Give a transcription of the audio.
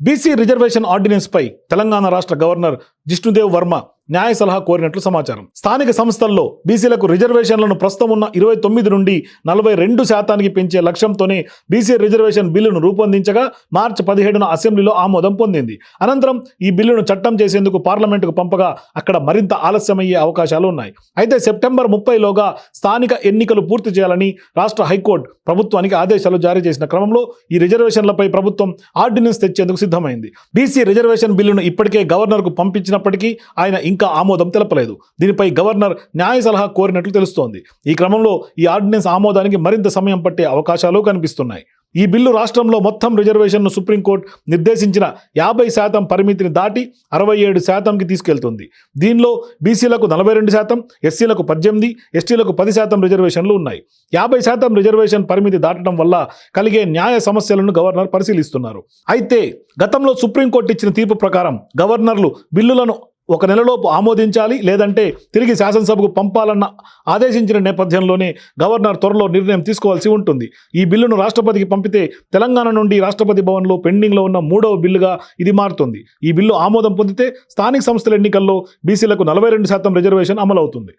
BC reservation ordinance పై తెలంగాణ రాష్ట్ర governor Jishnu Dev Varma న్యాయ సలహా కోరినట్లు సమాచారం. స్థానిక సంస్థల్లో బీసీలకు రిజర్వేషన్లను ప్రస్తుతం ఉన్న 29 నుండి 42% పెంచే లక్ష్యంతోనే బీసీ రిజర్వేషన్ బిల్లును రూపొందించగా మార్చి 17న అసెంబ్లీలో ఆమోదం పొందింది. అనంతరం ఈ బిల్లును చట్టం చేసేందుకు పార్లమెంటుకు పంపగా అక్కడ మరింత ఆలస్యమయ్యే అవకాశాలు ఉన్నాయి. అయితే సెప్టెంబర్ 30లోగా స్థానిక ఎన్నికలు పూర్తి చేయాలని రాష్ట్ర హైకోర్టు ప్రభుత్వానికి ఆదేశాలు జారీ చేసిన క్రమంలో ఈ రిజర్వేషన్లపై ప్రభుత్వం ఆర్డినెన్స్ తెచ్చేందుకు సిద్ధమైంది. బీసీ రిజర్వేషన్ బిల్లును ఇప్పటికే గవర్నర్కు పంపించినప్పటికీ ఆయన ఇంకా ఆమోదం తెలపలేదు. దీనిపై గవర్నర్ న్యాయ సలహా కోరినట్లు తెలుస్తోంది. ఈ క్రమంలో ఈ ఆర్డినెన్స్ ఆమోదానికి మరింత సమయం పట్టే అవకాశాలు కనిపిస్తున్నాయి. ఈ బిల్లు రాష్ట్రంలో మొత్తం రిజర్వేషన్ను సుప్రీంకోర్టు నిర్దేశించిన 50% పరిమితిని దాటి 67%కి తీసుకెళ్తుంది. దీనిలో బీసీలకు 42%, ఎస్సీలకు 18%, ఎస్టీలకు 10% రిజర్వేషన్లు ఉన్నాయి. 50% రిజర్వేషన్ పరిమితి దాటడం వల్ల కలిగే న్యాయ సమస్యలను గవర్నర్ పరిశీలిస్తున్నారు. అయితే గతంలో సుప్రీంకోర్టు ఇచ్చిన తీర్పు ప్రకారం గవర్నర్లు బిల్లులను 1 నెలలోపు ఆమోదించాలి, లేదంటే తిరిగి శాసనసభకు పంపాలన్న ఆదేశించిన నేపథ్యంలోనే గవర్నర్ త్వరలో నిర్ణయం తీసుకోవాల్సి ఉంటుంది. ఈ బిల్లును రాష్ట్రపతికి పంపితే తెలంగాణ నుండి రాష్ట్రపతి భవన్లో పెండింగ్లో ఉన్న 3వ బిల్లుగా ఇది మారుతుంది. ఈ బిల్లు ఆమోదం పొందితే స్థానిక సంస్థల ఎన్నికల్లో బీసీలకు 42% రిజర్వేషన్ అమలవుతుంది.